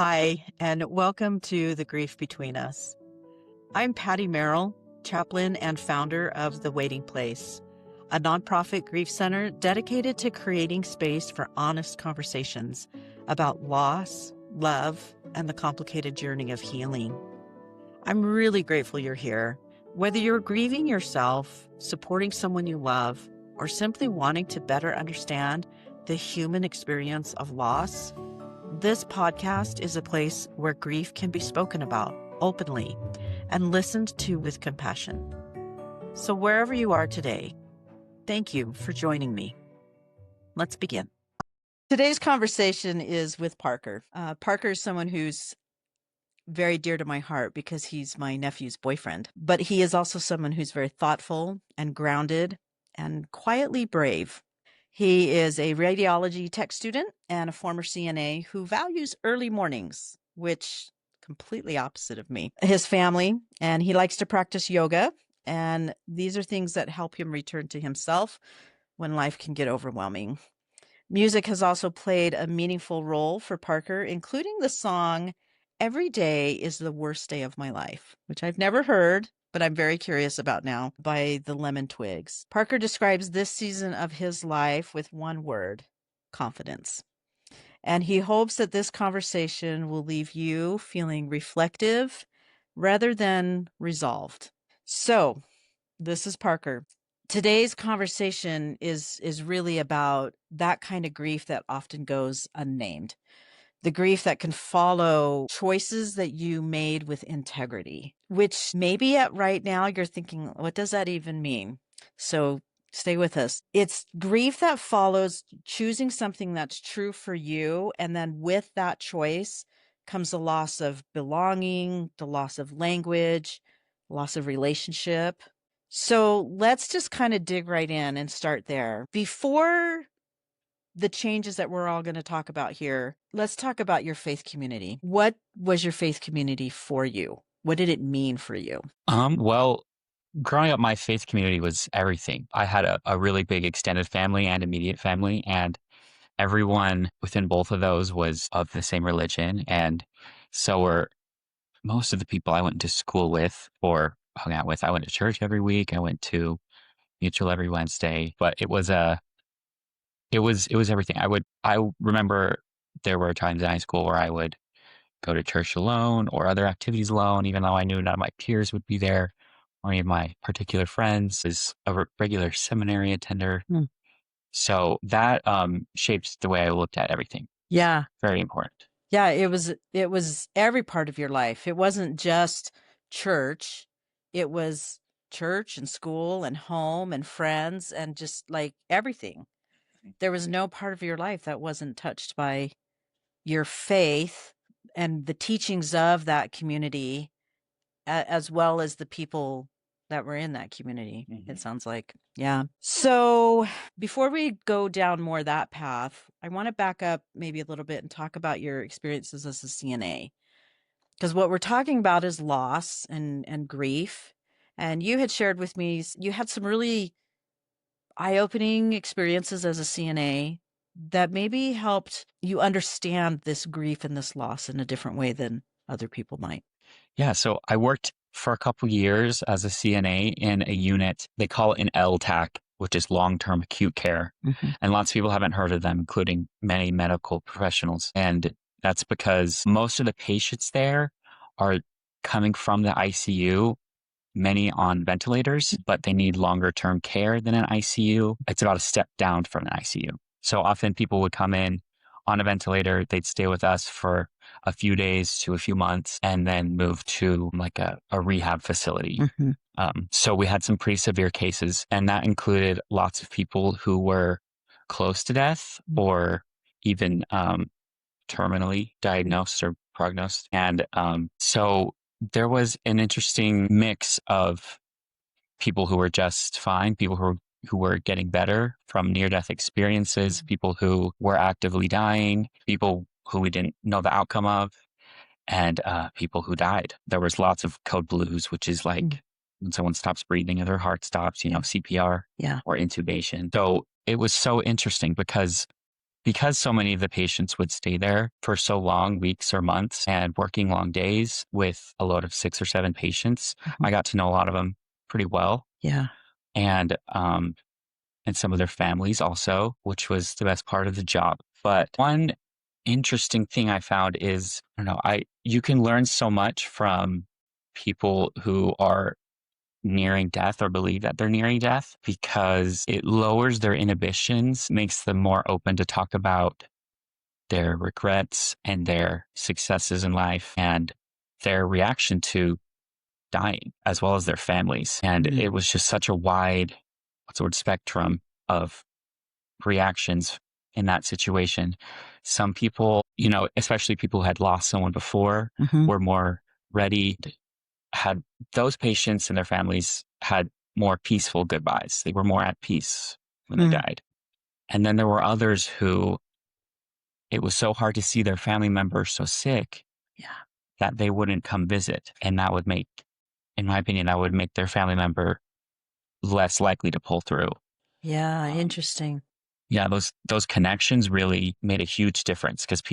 Hi, and welcome to The Grief Between Us. I'm Patti Merrill, chaplain and founder of The Waiting Place, a nonprofit grief center dedicated to creating space for honest conversations about loss, love, and the complicated journey of healing. I'm really grateful you're here. Whether you're grieving yourself, supporting someone you love, or simply wanting to better understand the human experience of loss, this podcast is a place where grief can be spoken about openly and listened to with compassion. So wherever you are today, thank you for joining me. Let's begin. Today's conversation is with Parker. Parker is someone who's very dear to my heart because he's my nephew's boyfriend, but he is also someone who's very thoughtful and grounded and quietly brave. He is a radiology tech student and a former CNA who values early mornings, which completely opposite of me. His family, and he likes to practice yoga, and these are things that help him return to himself when life can get overwhelming. Music has also played a meaningful role for Parker, including the song "Every Day is the Worst Day of My Life," which I've never heard, but I'm very curious about now, by the Lemon Twigs. Parker describes this season of his life with one word: confidence. And he hopes that this conversation will leave you feeling reflective rather than resolved. So, this is Parker. Today's conversation is really about that kind of grief that often goes unnamed. The grief that can follow choices that you made with integrity, which maybe at right now you're thinking, what does that even mean? So stay with us. It's grief that follows choosing something that's true for you. And then with that choice comes the loss of belonging, the loss of language, loss of relationship. So let's just kind of dig right in and start there. Before the changes that we're all going to talk about here, let's talk about your faith community. What was your faith community for you? What did it mean for you? Well, growing up, my faith community was everything. I had a really big extended family and immediate family, and everyone within both of those was of the same religion. And so were most of the people I went to school with or hung out with. I went to church every week. I went to mutual every Wednesday, but it was everything. I remember there were times in high school where I would go to church alone or other activities alone, even though I knew none of my peers would be there or any of my particular friends. Is a regular seminary attender. Hmm. So that shapes the way I looked at everything. Yeah. Very important. Yeah, it was every part of your life. It wasn't just church. It was church and school and home and friends and just like everything. There was no part of your life that wasn't touched by your faith and the teachings of that community, as well as the people that were in that community, it sounds like. Yeah. So before we go down more that path, I want to back up maybe a little bit and talk about your experiences as a CNA. Because what we're talking about is loss and grief. And you had shared with me, you had some really eye-opening experiences as a CNA that maybe helped you understand this grief and this loss in a different way than other people might. Yeah. So I worked for a couple years as a CNA in a unit. They call it an LTAC, which is long-term acute care. Mhm. And lots of people haven't heard of them, including many medical professionals. And that's because most of the patients there are coming from the ICU, many on ventilators, but they need longer term care than an ICU. It's about a step down from an ICU. So often people would come in on a ventilator, they'd stay with us for a few days to a few months and then move to like a rehab facility. Mhm. So we had some pretty severe cases, and that included lots of people who were close to death or even terminally diagnosed or prognosed. And so there was an interesting mix of people who were just fine, people who were getting better from near-death experiences, people who were actively dying, people who we didn't know the outcome of, and people who died. There was lots of code blues, which is like when someone stops breathing and their heart stops, CPR Yeah. or intubation. So it was so interesting because because so many of the patients would stay there for so long, weeks or months, and working long days with a load of 6 or 7 patients, I got to know a lot of them pretty well. Yeah. And some of their families also, which was the best part of the job. But one interesting thing I found is, I don't know, you can learn so much from people who are nearing death or believe that they're nearing death because it lowers their inhibitions, makes them more open to talk about their regrets and their successes in life and their reaction to dying, as well as their families. And it was just such a wide, what's the word, spectrum of reactions in that situation. Some people, especially people who had lost someone before, were more ready, had those patients and their families had more peaceful goodbyes. They were more at peace when they died. And then there were others who it was so hard to see their family members so sick that they wouldn't come visit. And that would make, in my opinion, that would make their family member less likely to pull through. Yeah, interesting. Yeah, those connections really made a huge difference because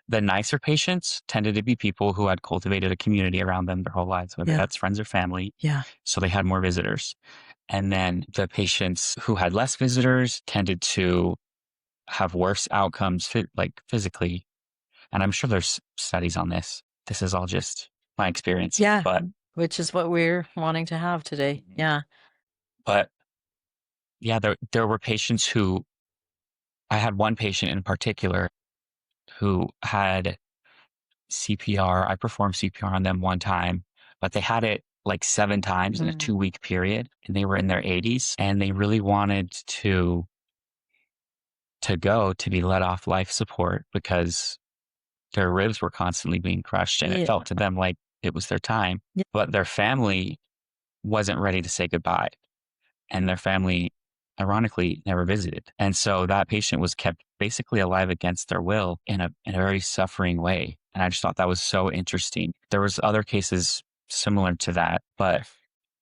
the nicer patients tended to be people who had cultivated a community around them their whole lives, whether that's friends or family. Yeah. So they had more visitors. And then the patients who had less visitors tended to have worse outcomes, physically. And I'm sure there's studies on this. This is all just my experience. Yeah. But which is what we're wanting to have today. Yeah. But yeah, there were patients who, I had one patient in particular who had CPR. I performed CPR on them one time, but they had it like 7 times in a 2-week period, and they were in their 80s, and they really wanted to go to be let off life support because their ribs were constantly being crushed, and it felt to them like it was their time. Yeah. But their family wasn't ready to say goodbye, and their family, ironically, never visited. And so that patient was kept basically alive against their will in a very suffering way. And I just thought that was so interesting. There was other cases similar to that, but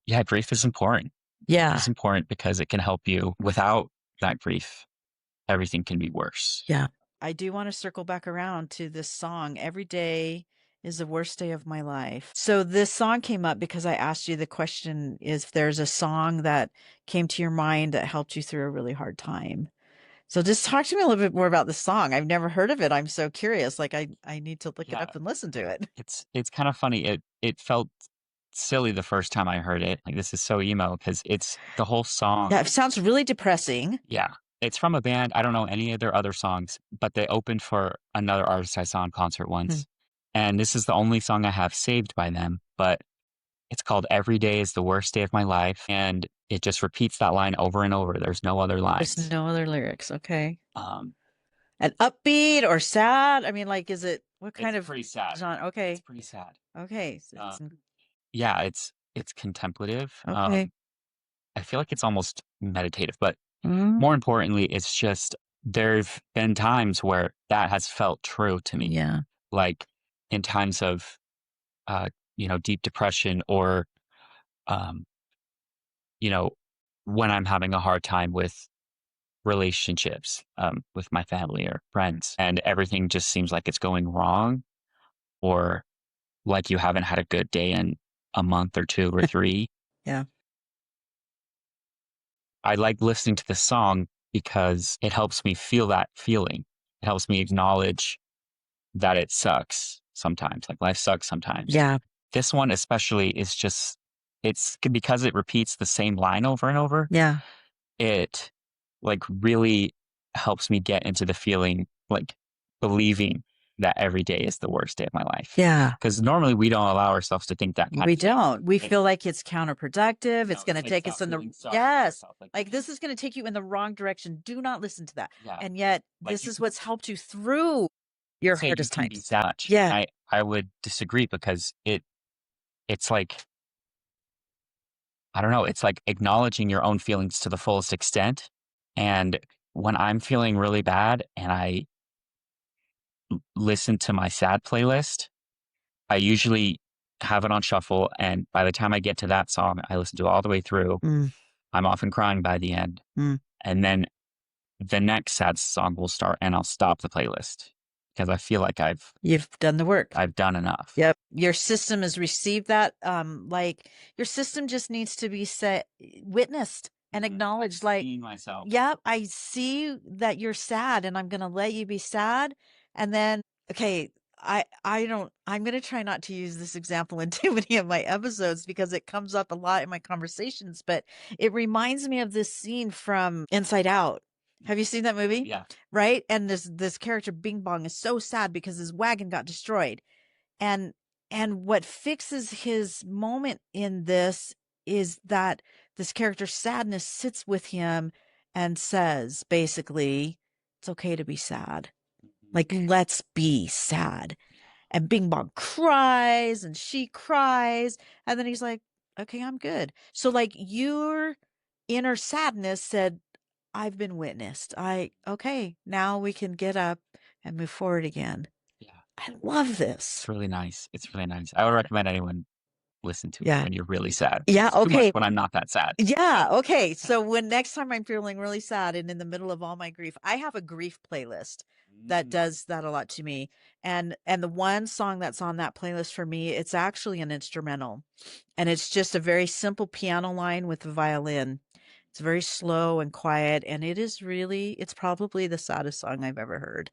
yeah, grief is important. Yeah. It's important because it can help you. Without that grief, everything can be worse. Yeah. I do want to circle back around to this song, Every Day is the Worst Day of My Life. So this song came up because I asked you the question is if there's a song that came to your mind that helped you through a really hard time. So just talk to me a little bit more about the song. I've never heard of it. I'm so curious. Like I need to look it up and listen to it. It's kind of funny. It felt silly the first time I heard it. Like, this is so emo because it's the whole song. Yeah, it sounds really depressing. Yeah. It's from a band. I don't know any of their other songs, but they opened for another artist I saw in concert once. And this is the only song I have saved by them, but it's called Every Day is the Worst Day of My Life. And it just repeats that line over and over. There's no other lines. There's no other lyrics. Okay. An upbeat or sad? I mean, like, is it, what kind of? It's pretty sad. Genre? Okay. It's pretty sad. Okay. Yeah, it's contemplative. Okay. I feel like it's almost meditative, but more importantly, it's just, there've been times where that has felt true to me. Yeah. Like in times of, deep depression or, when I'm having a hard time with relationships, with my family or friends, and everything just seems like it's going wrong, or like you haven't had a good day in a month or 2 or 3. Yeah. I like listening to the song because it helps me feel that feeling. It helps me acknowledge that it sucks sometimes, like life sucks sometimes. Yeah. This one especially is just, it's because it repeats the same line over and over. Yeah. It like really helps me get into the feeling, like believing that every day is the worst day of my life. Yeah. Because normally we don't allow ourselves to think that. We don't. We feel like it's counterproductive. It's going to take us in the, yes. Like this is going to take you in the wrong direction. Do not listen to that. Yeah. And yet this is what's helped you through your hardest times. That much. Yeah. I would disagree because it's like, I don't know, it's like acknowledging your own feelings to the fullest extent. And when I'm feeling really bad and I listen to my sad playlist, I usually have it on shuffle. And by the time I get to that song, I listen to it all the way through. I'm often crying by the end. And then the next sad song will start and I'll stop the playlist because I feel like You've done the work. I've done enough. Yep. Your system has received that. Like your system just needs to be witnessed and acknowledged. Like, Seeing myself. yep, I see that you're sad and I'm going to let you be sad. And then, okay, I'm going to try not to use this example in too many of my episodes because it comes up a lot in my conversations, but it reminds me of this scene from Inside Out. Have you seen that movie? Yeah. Right? And this character Bing Bong is so sad because his wagon got destroyed. And what fixes his moment in this is that this character's sadness sits with him and says, basically, it's okay to be sad. Like, let's be sad. And Bing Bong cries and she cries. And then he's like, okay, I'm good. So, like, your inner sadness said, I've been witnessed. Okay, now we can get up and move forward again. Yeah. I love this. It's really nice. It's really nice. I would recommend anyone listen to Yeah. it when you're really sad. Yeah. It's too much Okay. when I'm not that sad. Yeah. Okay. So when next time I'm feeling really sad and in the middle of all my grief, I have a grief playlist that does that a lot to me. And the one song that's on that playlist for me, it's actually an instrumental. And it's just a very simple piano line with a violin. It's very slow and quiet. And it's probably the saddest song I've ever heard.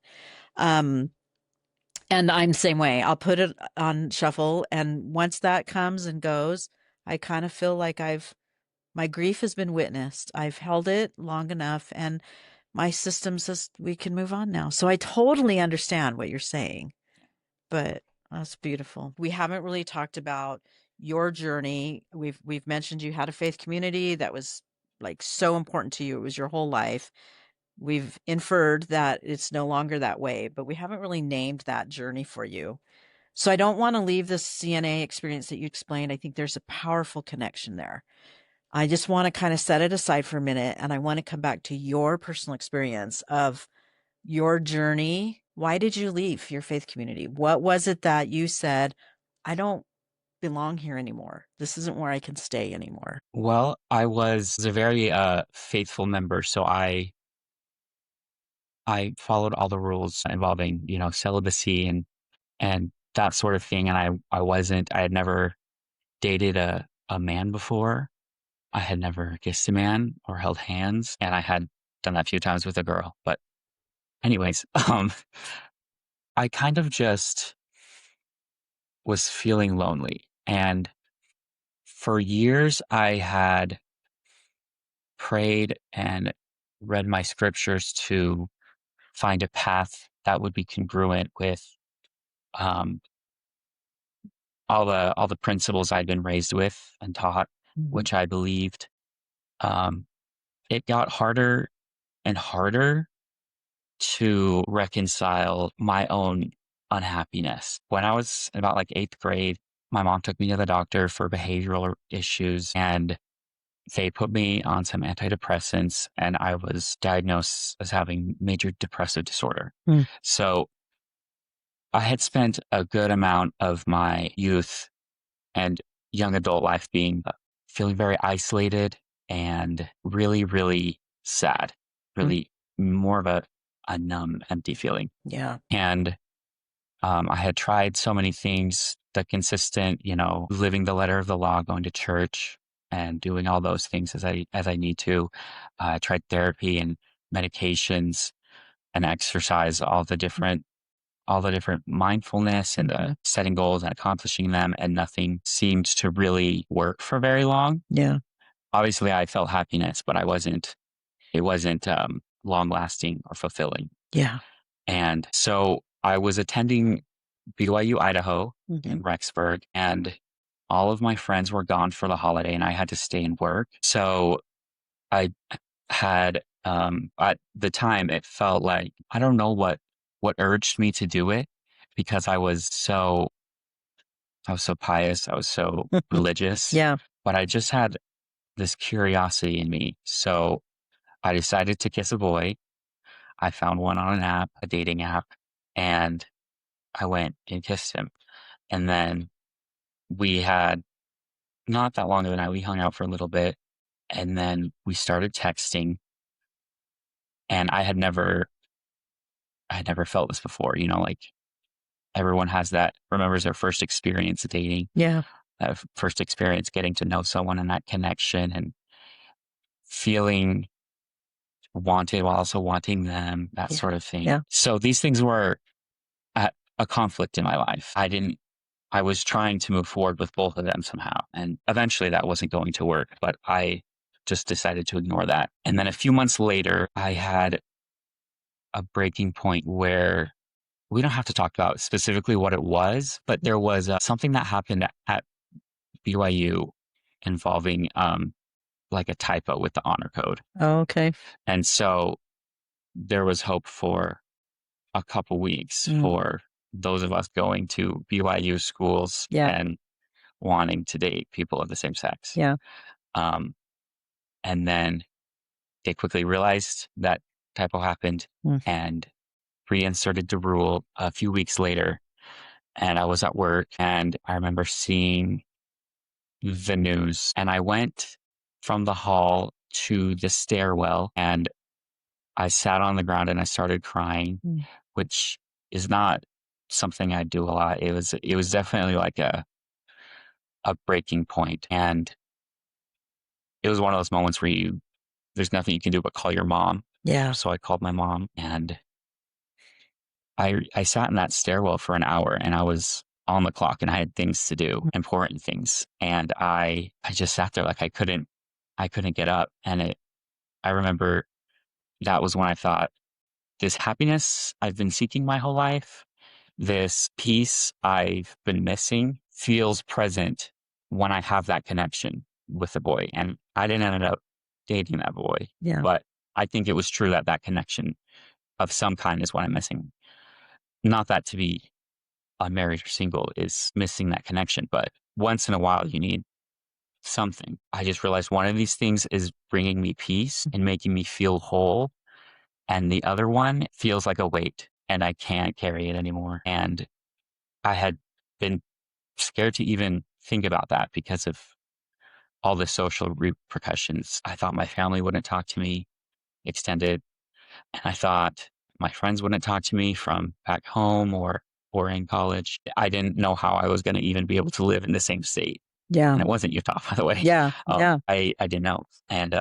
And I'm the same way. I'll put it on shuffle. And once that comes and goes, I kind of feel like my grief has been witnessed. I've held it long enough and my system says we can move on now. So I totally understand what you're saying, but that's beautiful. We haven't really talked about your journey. We've mentioned you had a faith community that was like so important to you. It was your whole life. We've inferred that it's no longer that way, but we haven't really named that journey for you. So I don't want to leave this CNA experience that you explained. I think there's a powerful connection there. I just want to kind of set it aside for a minute and I want to come back to your personal experience of your journey. Why did you leave your faith community? What was it that you said, I don't belong here anymore? This isn't where I can stay anymore. Well, I was a very faithful member, so I followed all the rules involving, celibacy and that sort of thing. And I had never dated a man before. I had never kissed a man or held hands, and I had done that a few times with a girl. But anyways, I kind of just was feeling lonely. And for years, I had prayed and read my scriptures to find a path that would be congruent with um, all the principles I'd been raised with and taught, which I believed. It got harder and harder to reconcile my own unhappiness. When I was about like 8th grade, my mom took me to the doctor for behavioral issues and they put me on some antidepressants and I was diagnosed as having major depressive disorder. So I had spent a good amount of my youth and young adult life feeling very isolated and really, really sad, really more of a numb, empty feeling. Yeah. And I had tried so many things, the consistent, living the letter of the law, going to church and doing all those things as I need to. I tried therapy and medications and exercise, all the different mindfulness and setting goals and accomplishing them, and nothing seemed to really work for very long. Yeah. Obviously, I felt happiness, but it wasn't long lasting or fulfilling. Yeah. And so I was attending BYU, Idaho in Rexburg, and all of my friends were gone for the holiday and I had to stay and work. So I had, at the time, it felt like, I don't know what urged me to do it because I was so pious. I was so religious. Yeah. But I just had this curiosity in me. So I decided to kiss a boy. I found one on an app, a dating app, and I went and kissed him. And then we had not that long of a night. We hung out for a little bit and then we started texting. And I had never felt this before, like everyone has that, remembers their first experience dating, Yeah. that first experience getting to know someone and that connection and feeling wanted while also wanting them, that Yeah. sort of thing. Yeah. So these things were at a conflict in my life. I was trying to move forward with both of them somehow. And eventually that wasn't going to work, but I just decided to ignore that. And then a few months later, I had a breaking point where we don't have to talk about specifically what it was, but there was something that happened at BYU involving like a typo with the honor code. Oh, okay. And so there was hope for a couple weeks Mm. for those of us going to BYU schools Yeah. and wanting to date people of the same sex. Yeah. Um, and then they quickly realized that typo happened Mm. and reinserted the rule a few weeks later. And I was at work and I remember seeing the news and I went from the hall to the stairwell and I sat on the ground and I started crying, Mm. which is not something I do a lot. It was definitely like a breaking point. And it was one of those moments where there's nothing you can do but call your mom. Yeah. So I called my mom and I sat in that stairwell for an hour and I was on the clock and I had things to do, important things. And I just sat there like I couldn't get up. And I remember that was when I thought, this happiness I've been seeking my whole life, this peace I've been missing feels present when I have that connection with the boy. And I didn't end up dating that boy, Yeah. but I think it was true that that connection of some kind is what I'm missing. Not that to be unmarried or single is missing that connection, but once in a while you need something. I just realized one of these things is bringing me peace and making me feel whole. And the other one feels like a weight and I can't carry it anymore. And I had been scared to even think about that because of all the social repercussions. I thought my family wouldn't talk to me extended. And I thought my friends wouldn't talk to me from back home or in college. I didn't know how I was going to even be able to live in the same state. Yeah. And it wasn't Utah, by the way. Yeah. Yeah. I didn't know. And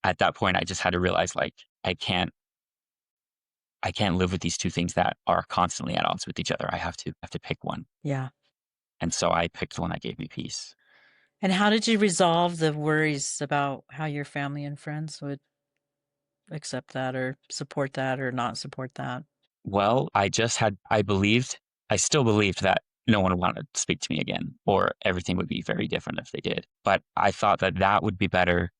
at that point, I just had to realize like I can't live with these two things that are constantly at odds with each other. I have to pick one. Yeah. And so I picked one that gave me peace. And how did you resolve the worries about how your family and friends would accept that or support that or not support that? Well, I still believed that no one would want to speak to me again, or everything would be very different if they did. But I thought that that would be better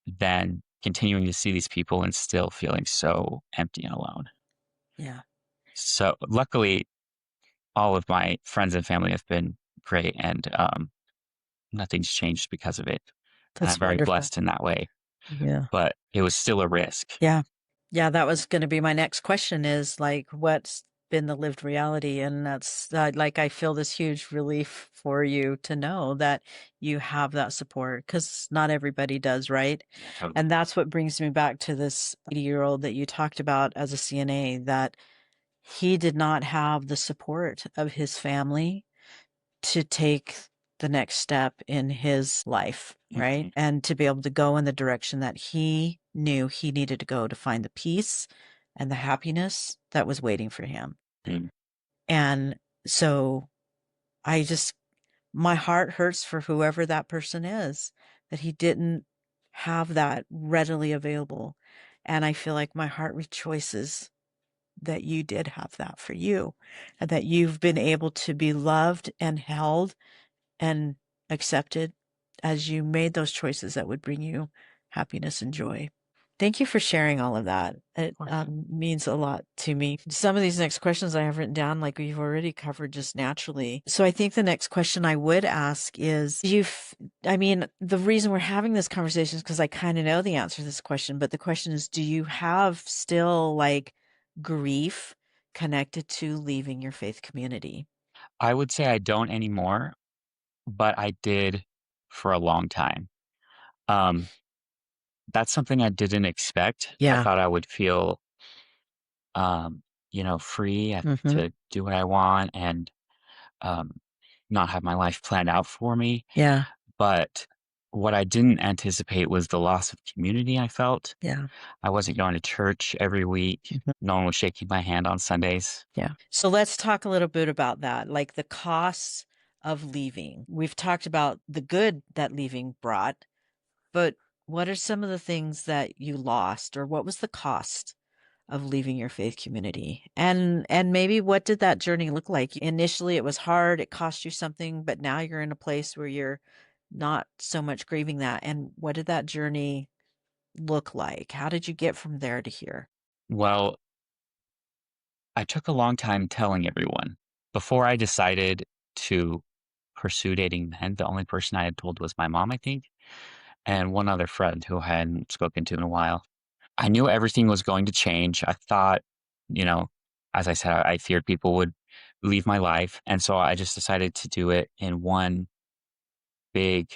than continuing to see these people and still feeling so empty and alone. Yeah. So luckily, all of my friends and family have been great, and nothing's changed because of it. And I'm That's very wonderful. blessed in that way. Yeah. But it was still a risk. Yeah. Yeah, that was gonna be my next question is, like, what's been the lived reality? And that's, like, I feel this huge relief for you to know that you have that support because not everybody does, right? Yeah, totally. And that's what brings me back to this 80-year-old that you talked about as a CNA, that he did not have the support of his family to take the next step in his life, right? Mhm. And to be able to go in the direction that he knew he needed to go to find the peace and the happiness that was waiting for him. Mm. And so I just, my heart hurts for whoever that person is, that he didn't have that readily available. And I feel like my heart rejoices that you did have that for you and that you've been able to be loved and held and accepted as you made those choices that would bring you happiness and joy. Thank you for sharing all of that. It means a lot to me. Some of these next questions I have written down, like we've already covered just naturally. So I think the next question I would ask is, I mean, the reason we're having this conversation is because I kind of know the answer to this question, but the question is, do you have still like grief connected to leaving your faith community? I would say I don't anymore, but I did for a long time. Um, that's something I didn't expect. I Yeah. thought I would feel, free Hmm. to do what I want and um, not have my life planned out for me. Yeah. But what I didn't anticipate was the loss of community I felt. Yeah. I wasn't going to church every week. Mhm. No one was shaking my hand on Sundays. Yeah. So let's talk a little bit about that, like the costs of leaving. We've talked about the good that leaving brought, but what are some of the things that you lost, or what was the cost of leaving your faith community? And maybe what did that journey look like? Initially it was hard, it cost you something, but now you're in a place where you're not so much grieving that. And what did that journey look like? How did you get from there to here? Well, I took a long time telling everyone. Before I decided to pursue dating men, the only person I had told was my mom, I think, and one other friend who I hadn't spoken to in a while. I knew everything was going to change. I thought, you know, as I said, I feared people would leave my life. And so I just decided to do it in one big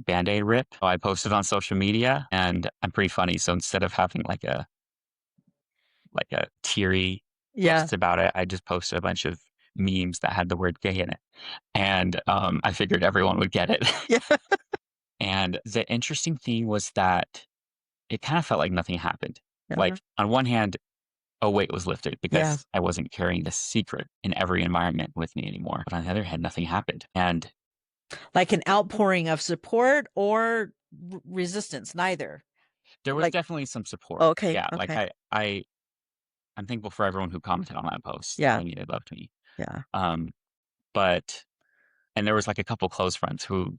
Band-Aid rip. So I posted on social media and I'm pretty funny. So instead of having like a teary Yeah. post about it, I just posted a bunch of memes that had the word gay in it. And I figured everyone would get it. Yeah. And the interesting thing was that it kind of felt like nothing happened. Uh-huh. Like on one hand, a weight was lifted Yeah. because I wasn't carrying this secret in every environment with me anymore. But on the other hand, nothing happened. And Like an outpouring of support or resistance, neither. there was Like, definitely some support. okay, Yeah. Like okay. I'm thankful for everyone who commented on that post Yeah, telling me they loved me. yeah, Um, but and there was like a couple close friends who,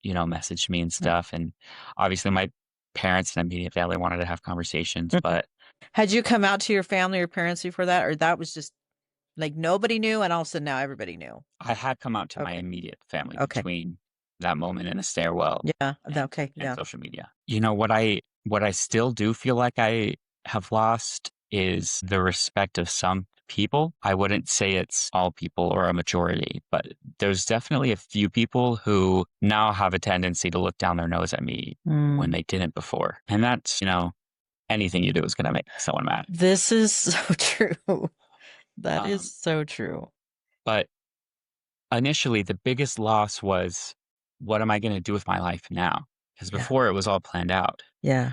messaged me and yeah. stuff. And obviously my parents and immediate family wanted to have conversations, Mhm. but Had you come out to your family or parents before that, or that was just like nobody knew and all of a sudden now everybody knew? I had come out to my Okay, immediate family okay. between that moment in a stairwell Yeah, and okay, and yeah. social media. What I still do feel like I have lost is the respect of some people. I wouldn't say it's all people or a majority, but there's definitely a few people who now have a tendency to look down their nose at me when Mm. they didn't before. And that's, anything you do is going to make someone mad. This is so true. That is Um, so true. but initially, the biggest loss was, what am I going to do with my life now? Because Yeah, before it was all planned out. yeah,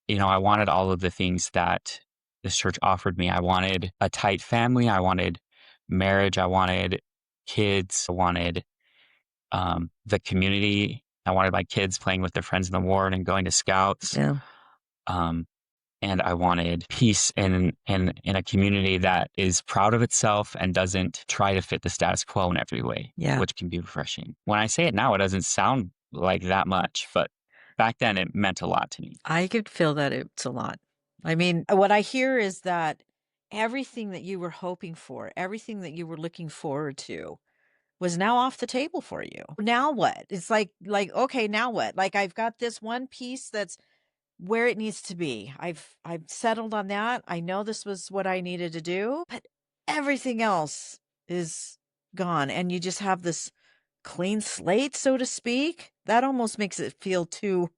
I wanted all of the things that this church offered me. I wanted a tight family. I wanted marriage. I wanted kids. I wanted the community. I wanted my kids playing with their friends in the ward and going to scouts. yeah, Um, and I wanted peace in a community that is proud of itself and doesn't try to fit the status quo in every way, yeah. which can be refreshing. When I say it now, it doesn't sound like that much, but back then it meant a lot to me. I could feel that it's a lot. I mean, what I hear is that everything that you were hoping for, everything that you were looking forward to was now off the table for you. Now what? It's like okay, now what? Like I've got this one piece that's where it needs to be. I've settled on that. I know this was what I needed to do, but everything else is gone and you just have this clean slate, so to speak. That almost makes it feel too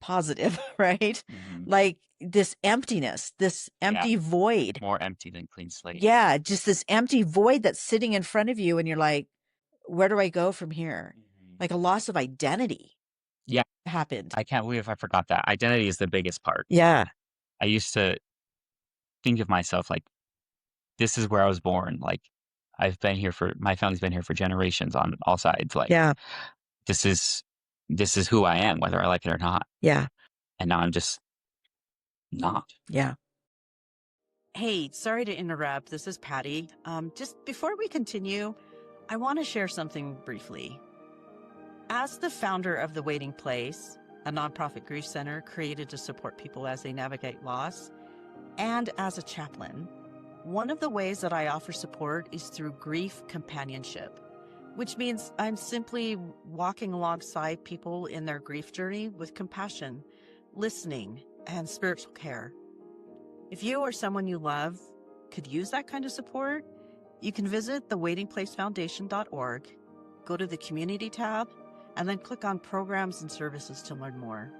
positive, right? Hmm. Like this emptiness, this Yeah, empty void. more empty than clean slate. Yeah, just this empty void that's sitting in front of you and you're like, where do I go from here? Hmm. Like a loss of identity Yeah, happened. I can't believe I forgot that. Identity is the biggest part. Yeah. I used to think of myself like, this is where I was born. Like, my family's been here for generations on all sides. Like, Yeah. this is this is who I am, whether I like it or not. Yeah. And now I'm just not. Yeah. Hey, sorry to interrupt. This is Patti. Just before we continue, I want to share something briefly. As the founder of The Waiting Place, a nonprofit grief center created to support people as they navigate loss, and as a chaplain, one of the ways that I offer support is through grief companionship, which means I'm simply walking alongside people in their grief journey with compassion, listening, and spiritual care. If you or someone you love could use that kind of support, you can visit thewaitingplacefoundation.org, go to the community tab, and then click on programs and services to learn more.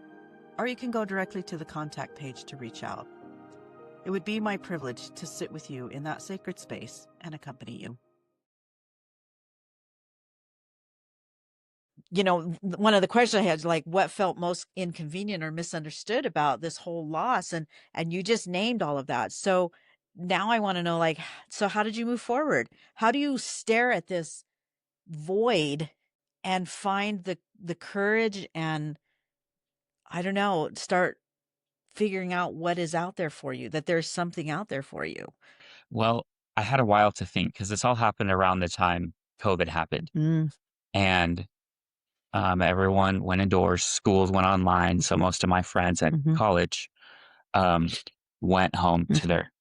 or you can go directly to the contact page to reach out. It would be my privilege to sit with you in that sacred space and accompany you. One of the questions I had is like, what felt most inconvenient or misunderstood about this whole loss? And you just named all of that. So now I want to know, like, so how did you move forward? How do you stare at this void and find the courage and, I don't know, start figuring out what is out there for you, that there's something out there for you? Well, I had a while to think because this all happened around the time COVID happened. Mm, And everyone went indoors, schools went online. So most of my friends at mhm, college um, went home to mhm, their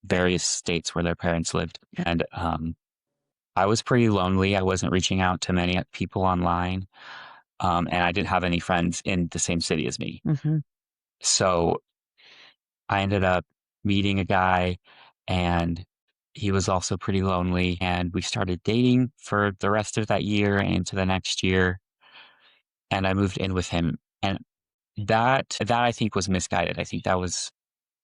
various states where their parents lived. And I was pretty lonely. I wasn't reaching out to many people online. And I didn't have any friends in the same city as me. mhm, So I ended up meeting a guy, and he was also pretty lonely. And we started dating for the rest of that year and into the next year. And I moved in with him. And that I think was misguided. I think that was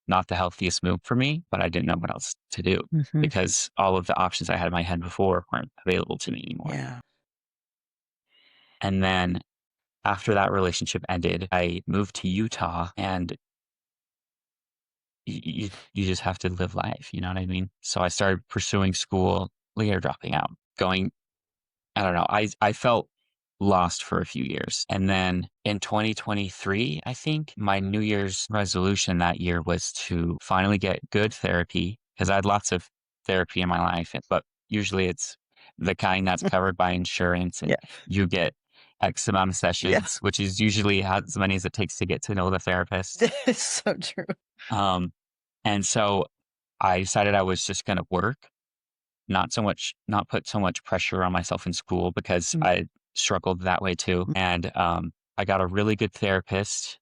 not the healthiest move for me, but I didn't know what else to do mhm. because all of the options I had in my head before weren't available to me anymore. Yeah. And then after that relationship ended, I moved to Utah, and you just have to live life. You know what I mean? So I started pursuing school, later dropping out, going, I don't know. I felt lost for a few years. And then in 2023, I think my New Year's resolution that year was to finally get good therapy because I had lots of therapy in my life, but usually it's the kind that's covered by insurance, and Yeah. you get X amount of Yeah. sessions, which is usually as many as it takes to get to know the therapist. It's so true. Um, and so I decided I was just going to work, not put so much pressure on myself in school because Mm, I struggled that way too. And I got a really good therapist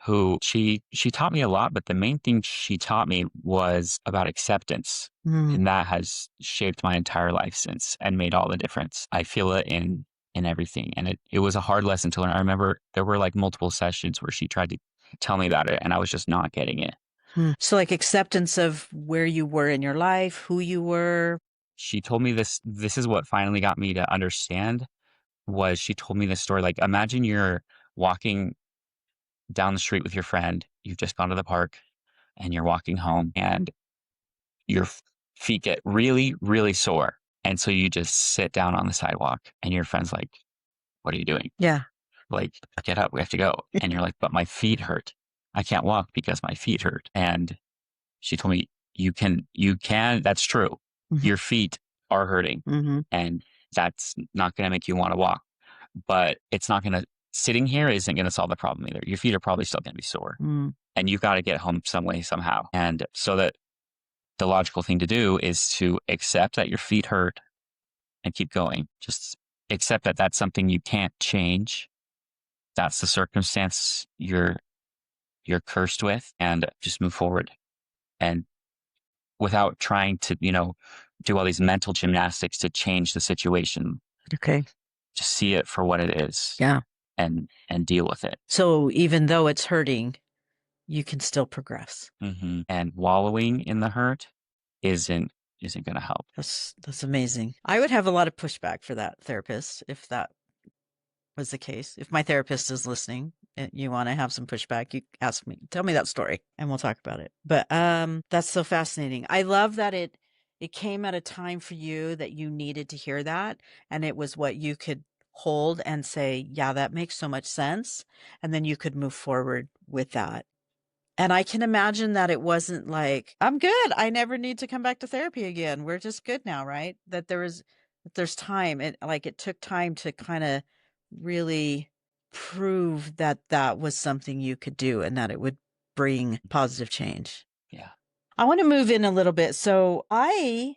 who she taught me a lot, but the main thing she taught me was about acceptance. mm, And that has shaped my entire life since and made all the difference. I feel it in everything. And it was a hard lesson to learn. I remember there were like multiple sessions where she tried to tell me about it and I was just not getting it. mm. So, like, acceptance of where you were in your life, who you were. She told me this is what finally got me to understand was she told me this story. Like, imagine you're walking down the street with your friend. You've just gone to the park and you're walking home, and your feet get really, really sore. And so you just sit down on the sidewalk, and your friend's like, "What are you doing? Yeah. Like, get up. We have to go." And you're like, "But my feet hurt. I can't walk because my feet hurt." And she told me, you can, that's true. Mhm, Your feet are hurting, mhm, and that's not going to make you want to walk. But it's not going to, sitting here isn't going to solve the problem either. Your feet are probably still going to be sore, mm, and you've got to get home some way, somehow. And so that the logical thing to do is to accept that your feet hurt and keep going. Just accept that that's something you can't change. That's the circumstance you're cursed with, and just move forward. And without trying to, do all these mental gymnastics to change the situation, okay. just see it for what it is Yeah. and deal with it. So, even though it's hurting, you can still progress. And wallowing in the hurt isn't going to help. That's amazing. I would have a lot of pushback for that therapist if that was the case. If my therapist is listening and you want to have some pushback, you ask me, tell me that story and we'll talk about it. But that's so fascinating. I love that it came at a time for you that you needed to hear that, and it was what you could hold and say, yeah, that makes so much sense, and then you could move forward with that. And I can imagine that it wasn't like, I'm good. I never need to come back to therapy again. We're just good now, right? That there's time. It took time to kind of really prove that that was something you could do and that it would bring positive change. Yeah. I want to move in a little bit. So I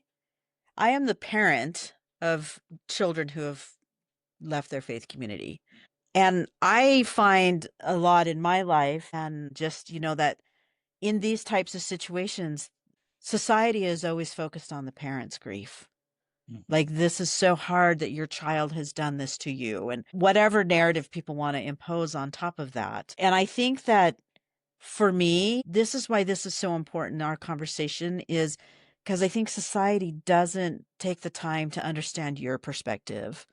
am the parent of children who have left their faith community. And I find a lot in my life and just, that in these types of situations, society is always focused on the parent's grief. Like, this is so hard that your child has done this to you, and whatever narrative people want to impose on top of that. And I think that for me, this is why this is so important in our conversation, is because I think society doesn't take the time to understand your perspective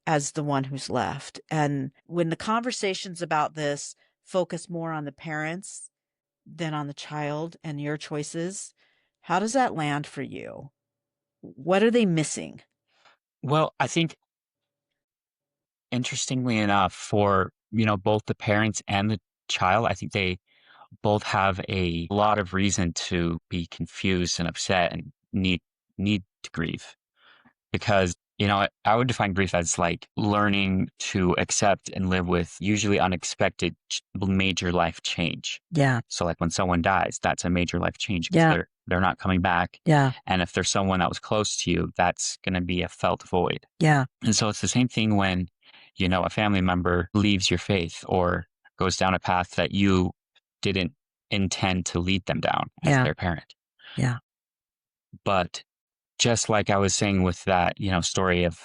as the one who's left. And when the conversations about this focus more on the parents than on the child and your choices, how does that land for you? What are they missing? Well, I think interestingly enough, for, both the parents and the child, I think they both have a lot of reason to be confused and upset and need to grieve. Because, I would define grief as like learning to accept and live with usually unexpected major life change. Yeah. So like when someone dies, that's a major life change because Yeah. they're not coming back. Yeah. And if there's someone that was close to you, that's going to be a felt void. Yeah. And so it's the same thing when, a family member leaves your faith or goes down a path that you didn't intend to lead them down as Yeah. their parent. Yeah. But just like I was saying with that, story of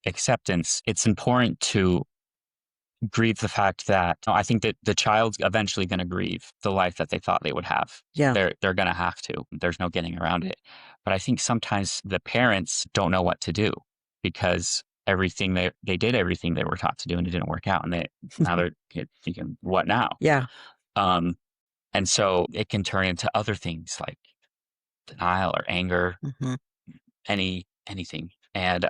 acceptance, it's important to grieve the fact that I think that the child's eventually going to grieve the life that they thought they would have. Yeah. They're going to have to. There's no getting around it. But I think sometimes the parents don't know what to do because they did everything they were taught to do and it didn't work out, and now they're thinking, what now? Yeah. Um, and so it can turn into other things like denial or anger, Mm-hmm. anything. And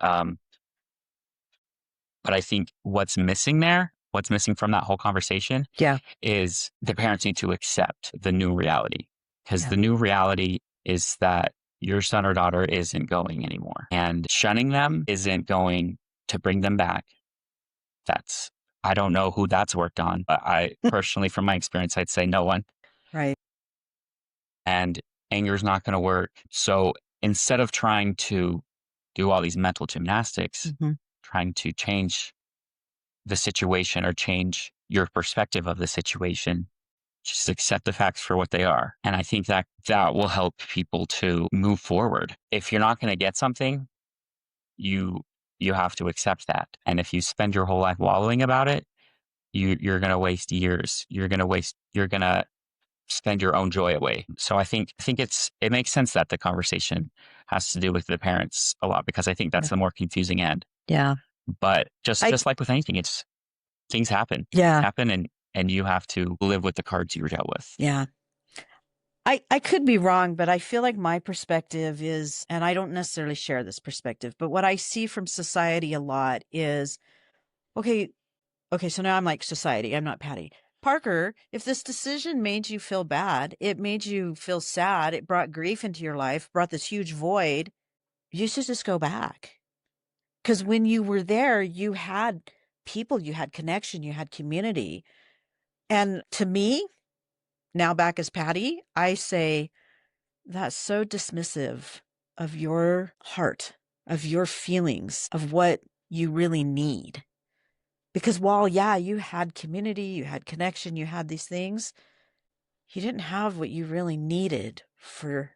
but I think what's missing from that whole conversation Yeah. is the parents need to accept the new reality, because Yeah. the new reality is that your son or daughter isn't going anymore, and shunning them isn't going to bring them back. I don't know who that's worked on, but I personally, from my experience, I'd say no one. Right. And anger is not going to work. So instead of trying to do all these mental gymnastics, Mm-hmm. trying to change the situation or change your perspective of the situation, just accept the facts for what they are. And I think that will help people to move forward. If you're not going to get something, you have to accept that. And if you spend your whole life wallowing about it, you're going to waste years. You're going to spend your own joy away. So I think it makes sense that the conversation has to do with the parents a lot, because I think that's Yeah. the more confusing end. Yeah. But just I like with anything, it's things happen. yeah. And you have to live with the cards you were dealt with. Yeah. I could be wrong, but I feel like my perspective is, and I don't necessarily share this perspective, but what I see from society a lot is, okay, so now I'm like society, I'm not Patty. Parker, if this decision made you feel bad, it made you feel sad, it brought grief into your life, brought this huge void, you should just go back. Because when you were there, you had people, you had connection, you had community. And to me, now back as Patty, I say, that's so dismissive of your heart, of your feelings, of what you really need. Because while, yeah, you had community, you had connection, you had these things, you didn't have what you really needed for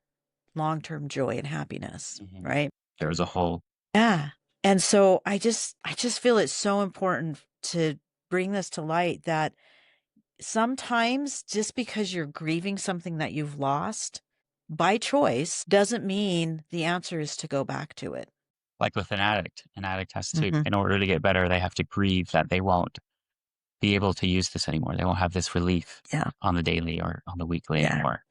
long-term joy and happiness, right? There was a hole. Yeah. And so I just feel it's so important to bring this to light, that sometimes just because you're grieving something that you've lost by choice doesn't mean the answer is to go back to it. Like with an addict has to, in order to get better, they have to grieve that they won't be able to use this anymore. They won't have this relief on the daily or on the weekly anymore.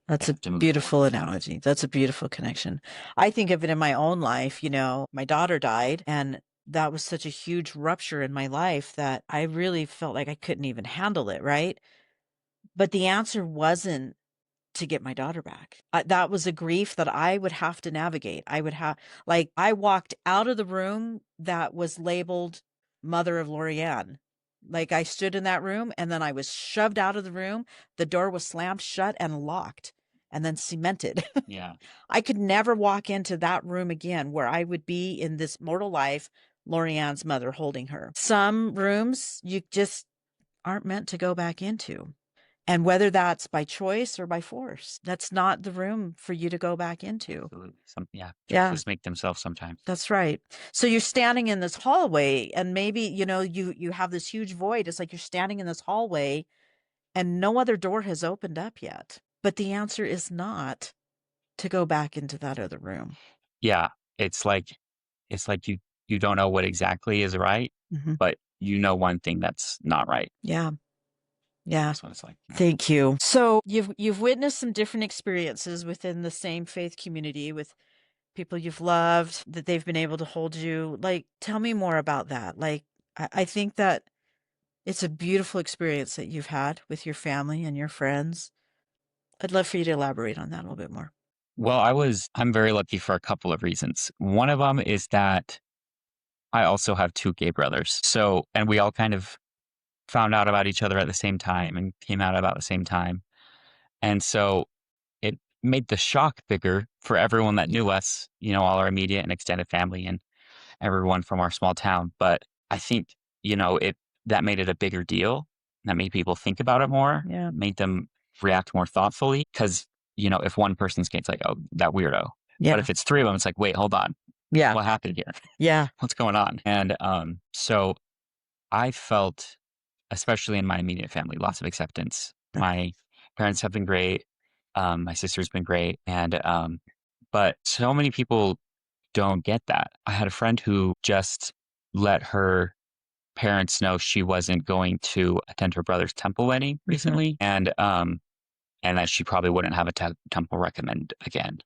That's a beautiful analogy. That's a beautiful connection. I think of it in my own life. My daughter died, and that was such a huge rupture in my life that I really felt like I couldn't even handle it, right? But the answer wasn't to get my daughter back. That was a grief that I would have to navigate. I walked out of the room that was labeled Mother of Lorianne. Like, I stood in that room and then I was shoved out of the room. The door was slammed shut and locked and then cemented. Yeah. I could never walk into that room again where I would be in this mortal life, Lorianne's mother holding her. Some rooms you just aren't meant to go back into. And whether that's by choice or by force, that's not the room for you to go back into. Absolutely. Yeah. Choices make themselves sometimes. That's right. So you're standing in this hallway, and maybe, you have this huge void. It's like you're standing in this hallway and no other door has opened up yet. But the answer is not to go back into that other room. Yeah. It's like you don't know what exactly is right, but you know one thing that's not right. Yeah. Yeah. That's what it's like. Thank you. So you've witnessed some different experiences within the same faith community with people you've loved, that they've been able to hold you. Like, tell me more about that. Like, I think that it's a beautiful experience that you've had with your family and your friends. I'd love for you to elaborate on that a little bit more. Well, I'm very lucky for a couple of reasons. One of them is that I also have two gay brothers. So, and we all kind of found out about each other at the same time and came out about the same time. And so it made the shock bigger for everyone that knew us, all our immediate and extended family and everyone from our small town. But I think, that made it a bigger deal. That made people think about it more, made them react more thoughtfully. Cause, if one person's gay, it's like, oh, that weirdo. Yeah. But if it's three of them, it's like, wait, hold on. Yeah. What happened here? Yeah. What's going on? And so I felt, especially in my immediate family, lots of acceptance. My parents have been great. My sister's been great. And, but so many people don't get that. I had a friend who just let her parents know she wasn't going to attend her brother's temple wedding recently. And that she probably wouldn't have a temple recommend again.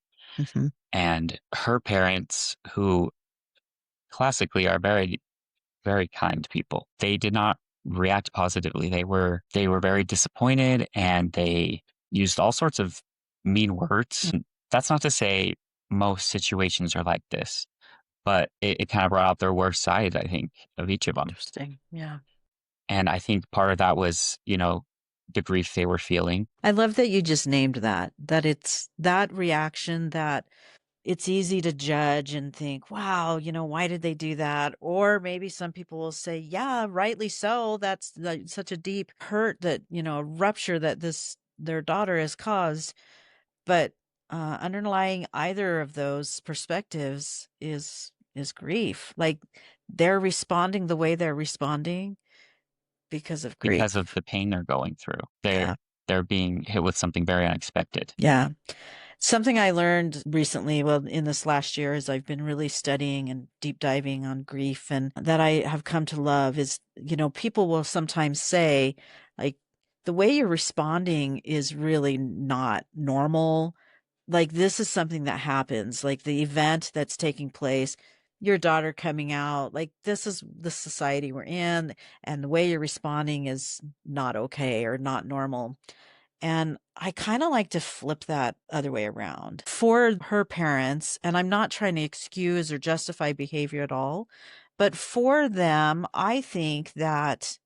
And her parents, who classically are very, very kind people, they did not react positively. They were very disappointed, and they used all sorts of mean words. That's not to say most situations are like this, but it kind of brought out their worst side, I think, of each of them. Interesting. Yeah. And I think part of that was, the grief they were feeling. I love that you just named that it's that reaction that it's easy to judge and think, wow, why did they do that? Or maybe some people will say, yeah, rightly so. That's such a deep hurt that, a rupture that their daughter has caused. But underlying either of those perspectives is grief. Like, they're responding the way they're responding because of grief. Because of the pain they're going through. They're being hit with something very unexpected. Yeah. Something I learned recently, well, in this last year, as I've been really studying and deep diving on grief, and that I have come to love is, people will sometimes say, like, the way you're responding is really not normal. Like, this is something that happens, like the event that's taking place, your daughter coming out, like, this is the society we're in, and the way you're responding is not okay or not normal. And I kind of like to flip that other way around for her parents. And I'm not trying to excuse or justify behavior at all, but for them, I think that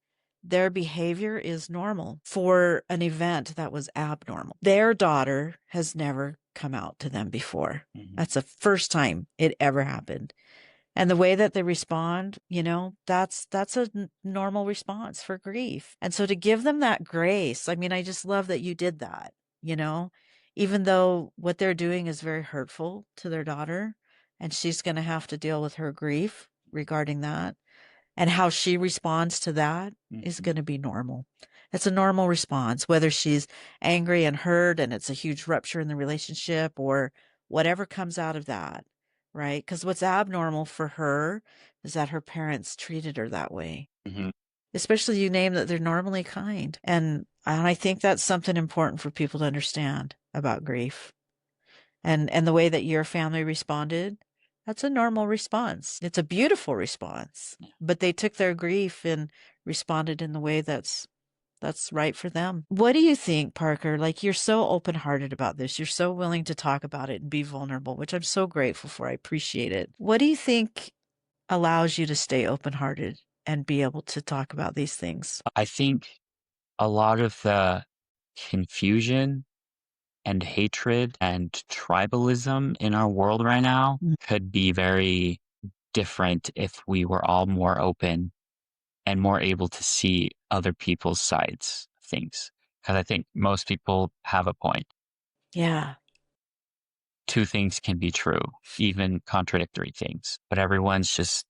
their behavior is normal for an event that was abnormal. Their daughter has never come out to them before. That's the first time it ever happened. And the way that they respond, that's a normal response for grief. And so to give them that grace, I mean, I just love that you did that, even though what they're doing is very hurtful to their daughter, and she's going to have to deal with her grief regarding that. And how she responds to that is going to be normal. It's a normal response, whether she's angry and hurt and it's a huge rupture in the relationship or whatever comes out of that. Right? Because what's abnormal for her is that her parents treated her that way. Especially, you name that they're normally kind. And I think that's something important for people to understand about grief. And the way that your family responded, that's a normal response. It's a beautiful response. But they took their grief and responded in the way that's right for them. What do you think, Parker? Like, you're so open-hearted about this. You're so willing to talk about it and be vulnerable, which I'm so grateful for. I appreciate it. What do you think allows you to stay open-hearted and be able to talk about these things? I think a lot of the confusion and hatred and tribalism in our world right now could be very different if we were all more open and more able to see other people's sides of things. because I think most people have a point. Yeah. Two things can be true, even contradictory things, but everyone's just,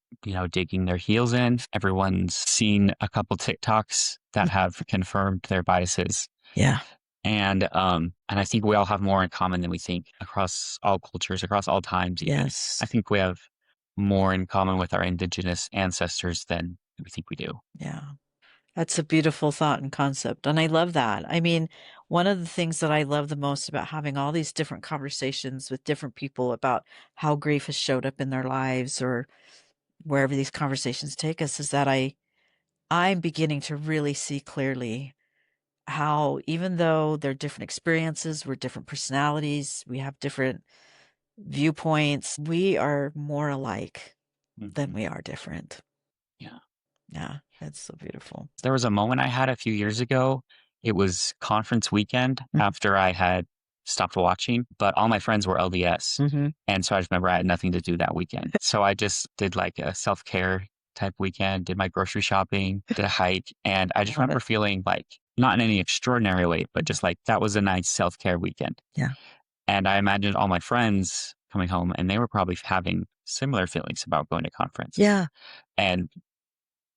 digging their heels in. Everyone's seen a couple TikToks that have confirmed their biases. Yeah. And I think we all have more in common than we think across all cultures, across all times. Even. Yes. I think we have more in common with our indigenous ancestors than we think we do. Yeah. That's a beautiful thought and concept. And I love that. I mean, one of the things that I love the most about having all these different conversations with different people about how grief has showed up in their lives or wherever these conversations take us is that I'm beginning to really see clearly how even though they're different experiences, we're different personalities, we have different viewpoints, we are more alike than we are different. Yeah. Yeah, that's so beautiful. There was a moment I had a few years ago. It was conference weekend after I had stopped watching, but all my friends were LDS. Mm-hmm. And so I just remember I had nothing to do that weekend. So I just did like a self-care type weekend, did my grocery shopping, did a hike. And I just remember feeling like, not in any extraordinary way, but just like that was a nice self-care weekend. Yeah. And I imagined all my friends coming home and they were probably having similar feelings about going to conference. Yeah. And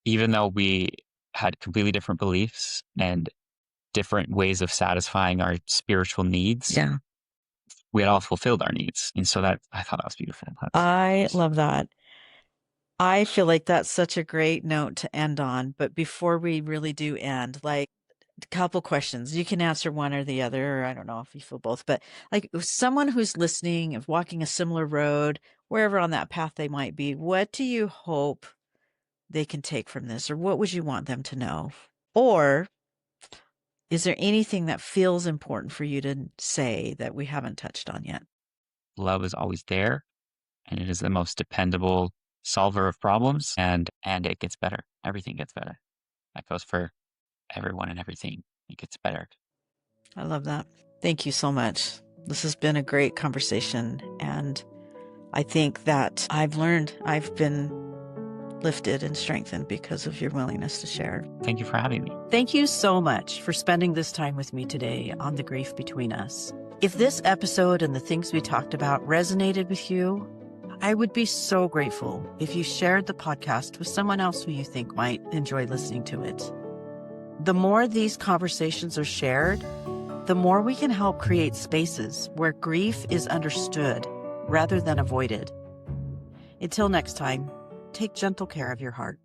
even though we had completely different beliefs and different ways of satisfying our spiritual needs, Yeah. we had all fulfilled our needs. And so that I thought that was beautiful. I love that. I feel like that's such a great note to end on. But before we really do end, like a couple questions. You can answer one or the other, or I don't know if you feel both, but like if someone who's listening, if walking a similar road, wherever on that path they might be, what do you hope they can take from this? Or what would you want them to know? Or is there anything that feels important for you to say that we haven't touched on yet? Love is always there, and it is the most dependable solver of problems, and it gets better. Everything gets better. That goes for everyone and everything. It gets better. I love that. Thank you so much. This has been a great conversation, and I think that I've been lifted and strengthened because of your willingness to share. Thank you for having me. Thank you so much for spending this time with me today on The Grief Between Us. If this episode and the things we talked about resonated with you, I would be so grateful if you shared the podcast with someone else who you think might enjoy listening to it. The more these conversations are shared, the more we can help create spaces where grief is understood rather than avoided. Until next time, take gentle care of your heart.